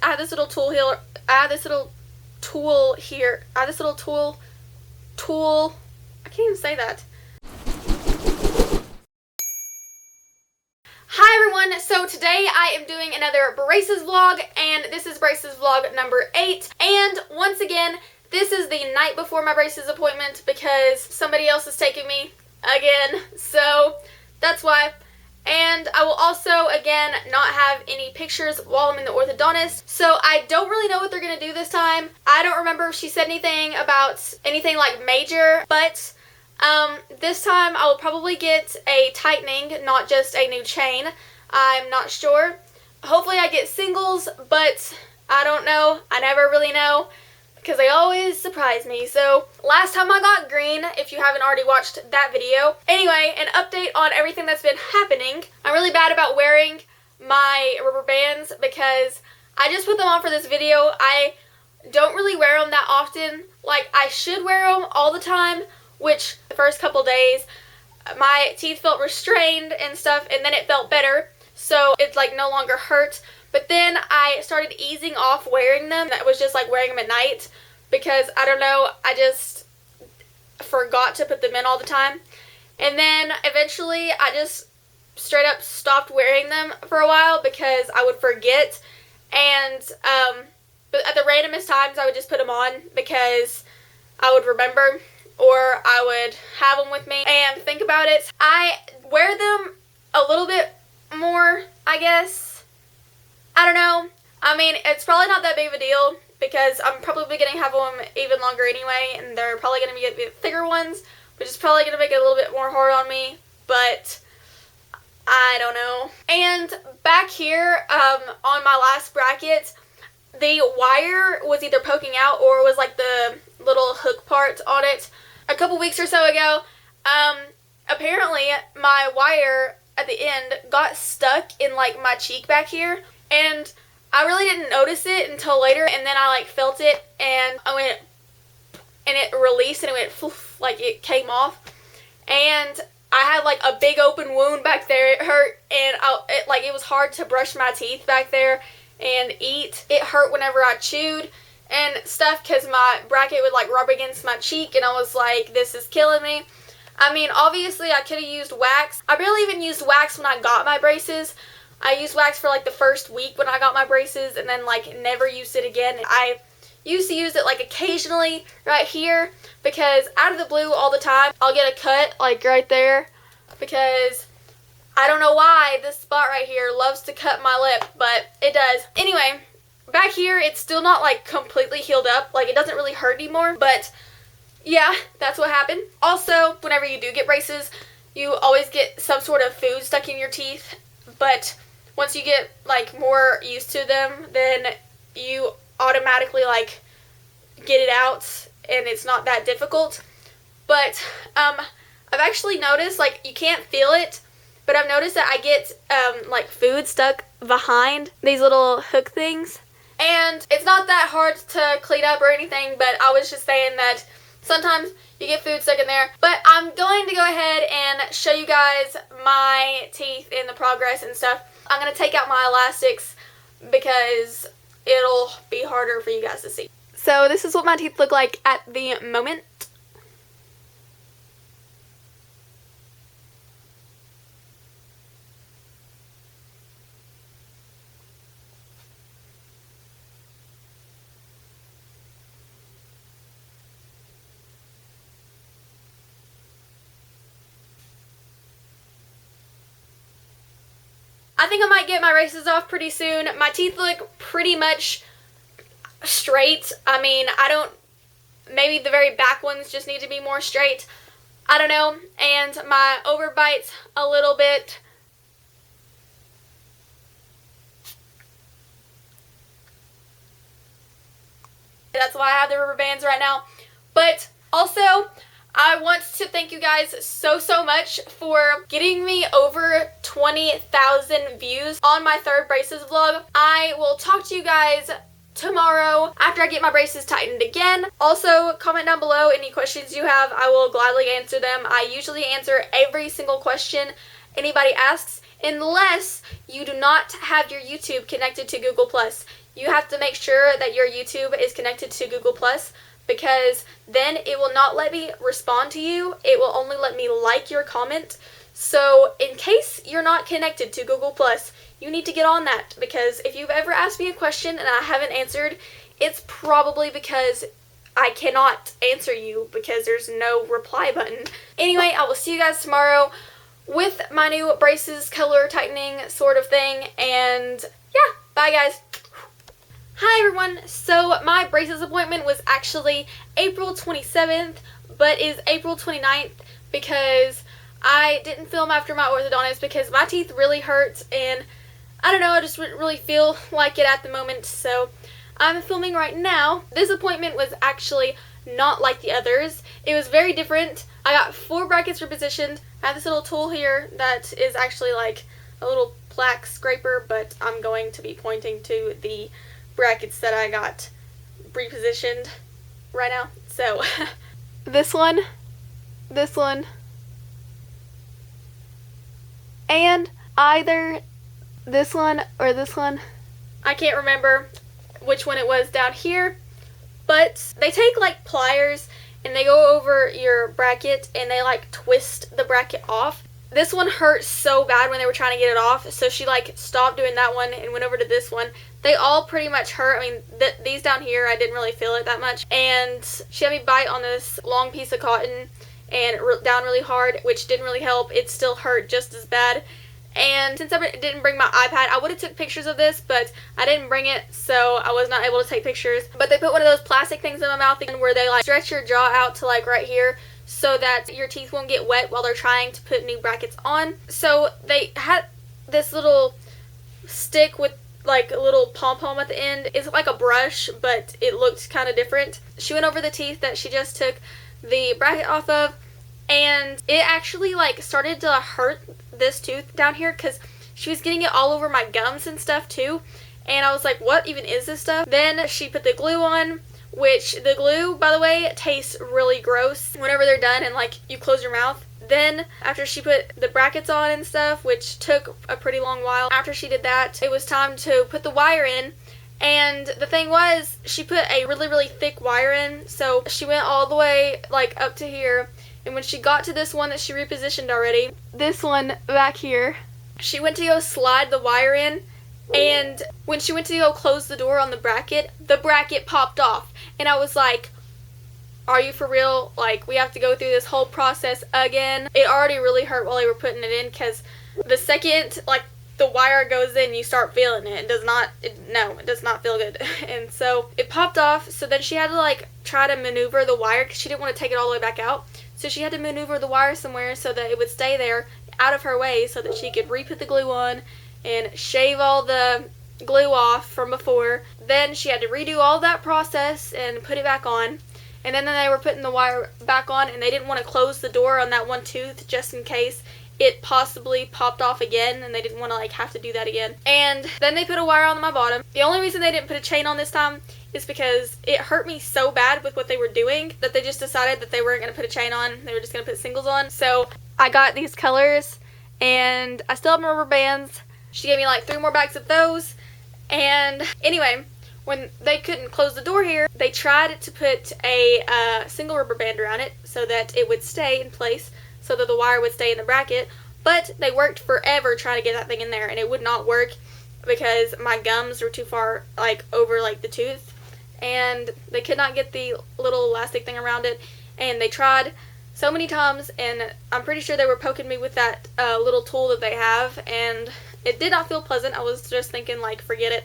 I have this little tool here. I have this little tool here. I have this little tool. I can't even say that. Hi everyone, so today I am doing another braces vlog, and this is braces vlog number 8, and once again, this is the night before my braces appointment because somebody else is taking me again, so that's why. And I will also, again, not have any pictures while I'm in the orthodontist, so I don't really know what they're going to do this time. I don't remember if she said anything about anything like major, but this time I will probably get a tightening, not just a new chain. I'm not sure. Hopefully I get singles, but I don't know. I never really know because they always surprise me. So last time I got green, if you haven't already watched that video. Anyway, an update on everything that's been happening. I'm really bad about wearing my rubber bands because I just put them on for this video. I don't really wear them that often. Like, I should wear them all the time, which the first couple days my teeth felt restrained and stuff, and then it felt better, so it like no longer hurt. But then I started easing off wearing them. That was just like wearing them at night because I don't know, I just forgot to put them in all the time. And then eventually I just straight up stopped wearing them for a while because I would forget, and but at the randomest times I would just put them on because I would remember, or I would have them with me and think about it. I wear them a little bit more, I guess. I don't know. I mean, it's probably not that big of a deal because I'm probably going to have them even longer anyway, and they're probably going to be a bit thicker ones, which is probably going to make it a little bit more hard on me, but I don't know. And back here on my last bracket, the wire was either poking out or was like the little hook part on it. A couple weeks or so ago, apparently my wire at the end got stuck in like my cheek back here, and I really didn't notice it until later, and then I like felt it, and I went, and it released, and it went poof, like it came off, and I had like a big open wound back there. It hurt, and it was hard to brush my teeth back there and eat. It hurt whenever I chewed and stuff because my bracket would like rub against my cheek, and I was like, this is killing me. I mean, obviously I could have used wax. I barely even used wax when I got my braces. I used wax for like the first week when I got my braces, and then like never used it again. I used to use it like occasionally right here because out of the blue all the time I'll get a cut like right there because I don't know why this spot right here loves to cut my lip, but it does. Anyway, back here it's still not like completely healed up. Like, it doesn't really hurt anymore, but yeah, that's what happened. Also, whenever you do get braces, you always get some sort of food stuck in your teeth, but once you get like more used to them, then you automatically like get it out and it's not that difficult. But I've actually noticed, like, you can't feel it, but I've noticed that I get like food stuck behind these little hook things, and it's not that hard to clean up or anything, but I was just saying that sometimes you get food stuck in there. But I'm going to go ahead and show you guys my teeth and the progress and stuff. I'm going to take out my elastics because it'll be harder for you guys to see. So this is what my teeth look like at the moment. I think I might get my braces off pretty soon. My teeth look pretty much straight. I mean, maybe the very back ones just need to be more straight. I don't know. And my overbite's a little bit. That's why I have the rubber bands right now. But also, I want to thank you guys so much for getting me over 20,000 views on my third braces vlog. I will talk to you guys tomorrow after I get my braces tightened again. Also, comment down below any questions you have. I will gladly answer them. I usually answer every single question anybody asks, unless you do not have your YouTube connected to Google+. you have to make sure that your YouTube is connected to Google Plus, because then it will not let me respond to you. It will only let me like your comment. So in case you're not connected to Google Plus, you need to get on that, because if you've ever asked me a question and I haven't answered, it's probably because I cannot answer you because there's no reply button. Anyway, I will see you guys tomorrow with my new braces color tightening sort of thing, and yeah, bye guys. Hi everyone. So my braces appointment was actually April 27th, but is April 29th because I didn't film after my orthodontist because my teeth really hurt, and I don't know, I just wouldn't really feel like it at the moment, so I'm filming right now. This appointment was actually not like the others. It was very different. I got 4 brackets repositioned. I have this little tool here that is actually like a little plaque scraper, but I'm going to be pointing to the brackets that I got repositioned right now. So this one, and either this one or this one. I can't remember which one it was down here, but they take like pliers and they go over your bracket and they like twist the bracket off. This one hurt so bad when they were trying to get it off, so she like stopped doing that one and went over to this one. They all pretty much hurt. I mean, these down here, I didn't really feel it that much. And she had me bite on this long piece of cotton and down really hard, which didn't really help. It still hurt just as bad. And since I didn't bring my iPad, I would have took pictures of this, but I didn't bring it, so I was not able to take pictures. But they put one of those plastic things in my mouth where they like stretch your jaw out to like right here so that your teeth won't get wet while they're trying to put new brackets on. So they had this little stick with like a little pom-pom at the end. It's like a brush, but it looked kind of different. She went over the teeth that she just took the bracket off of, and it actually like started to hurt this tooth down here because she was getting it all over my gums and stuff too, and I was like, what even is this stuff? Then she put the glue on, which the glue, by the way, tastes really gross whenever they're done and like you close your mouth. Then after she put the brackets on and stuff, which took a pretty long while, after she did that, it was time to put the wire in. And the thing was, she put a really thick wire in, so she went all the way like up to here. And when she got to this one that she repositioned already, this one back here, she went to go slide the wire in, and when she went to go close the door on the bracket popped off. And I was like, are you for real? Like, we have to go through this whole process again? It already really hurt while they were putting it in, because the second like the wire goes in, you start feeling it. It does not feel good. And so it popped off, so then she had to like try to maneuver the wire because she didn't want to take it all the way back out. So she had to maneuver the wire somewhere so that it would stay there out of her way so that she could re-put the glue on and shave all the glue off from before. Then she had to redo all that process and put it back on. And then they were putting the wire back on, and they didn't want to close the door on that one tooth just in case it possibly popped off again, and they didn't want to like have to do that again. And then they put a wire on my bottom. The only reason they didn't put a chain on this time is because it hurt me so bad with what they were doing that they just decided that they weren't going to put a chain on. They were just going to put singles on. So I got these colors, and I still have my rubber bands. She gave me like 3 more bags of those. And anyway, when they couldn't close the door here, they tried to put a single rubber band around it so that it would stay in place, so that the wire would stay in the bracket. But they worked forever trying to get that thing in there, and it would not work because my gums were too far like over like the tooth, and they could not get the little elastic thing around it. And they tried so many times, and I'm pretty sure they were poking me with that little tool that they have, and it did not feel pleasant. I was just thinking like, forget it.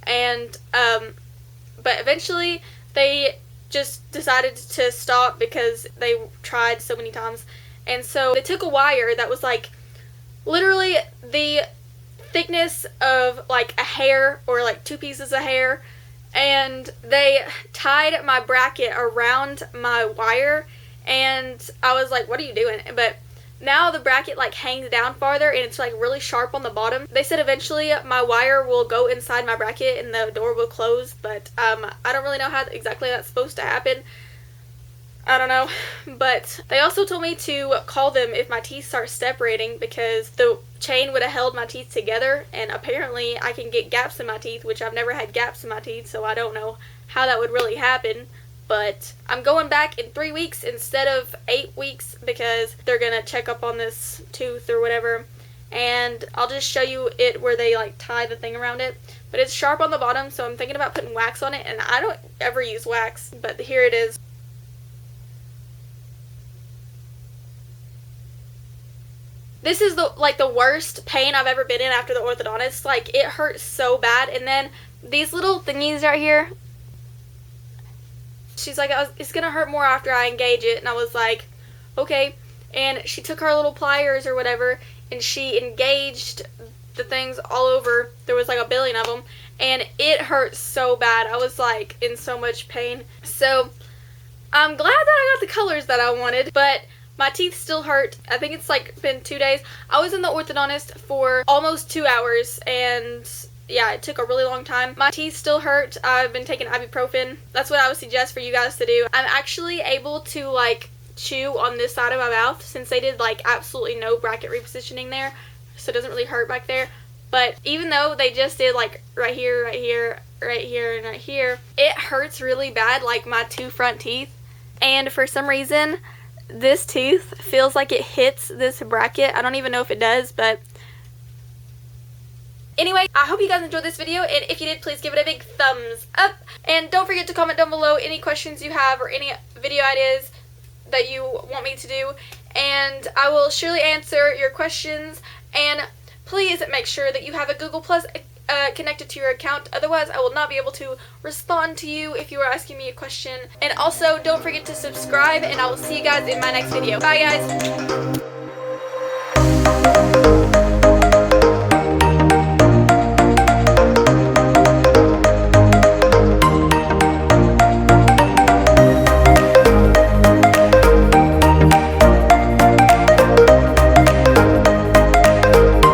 And but eventually they just decided to stop because they tried so many times. And so they took a wire that was like literally the thickness of like a hair, or like 2 pieces of hair, and they tied my bracket around my wire, and I was like, what are you doing? But now the bracket like hangs down farther, and it's like really sharp on the bottom. They said eventually my wire will go inside my bracket and the door will close, but I don't really know how exactly that's supposed to happen. I don't know. But they also told me to call them if my teeth start separating because the chain would have held my teeth together, and apparently I can get gaps in my teeth, which I've never had gaps in my teeth, so I don't know how that would really happen. But I'm going back in 3 weeks instead of 8 weeks because they're going to check up on this tooth or whatever. And I'll just show you it where they like tie the thing around it. But it's sharp on the bottom, so I'm thinking about putting wax on it, and I don't ever use wax, but here it is. This is the worst pain I've ever been in after the orthodontist. Like, it hurts so bad. And then these little thingies right here, she's like, it's gonna hurt more after I engage it. And I was like, okay. And she took her little pliers or whatever, and she engaged the things all over. There was like a billion of them, and it hurt so bad. I was like in so much pain. So I'm glad that I got the colors that I wanted, but my teeth still hurt. I think it's like been 2 days. I was in the orthodontist for almost 2 hours, and yeah, it took a really long time. My teeth still hurt. I've been taking ibuprofen. That's what I would suggest for you guys to do. I'm actually able to like chew on this side of my mouth since they did like absolutely no bracket repositioning there, so it doesn't really hurt back there. But even though they just did like right here, right here, right here, and right here, it hurts really bad, like my 2 front teeth. And for some reason, this tooth feels like it hits this bracket. I don't even know if it does, but anyway, I hope you guys enjoyed this video, and if you did, please give it a big thumbs up. And don't forget to comment down below any questions you have or any video ideas that you want me to do, and I will surely answer your questions. And please make sure that you have a Google Plus connected to your account, otherwise I will not be able to respond to you if you are asking me a question. And also, don't forget to subscribe, and I will see you guys in my next video. Bye, guys!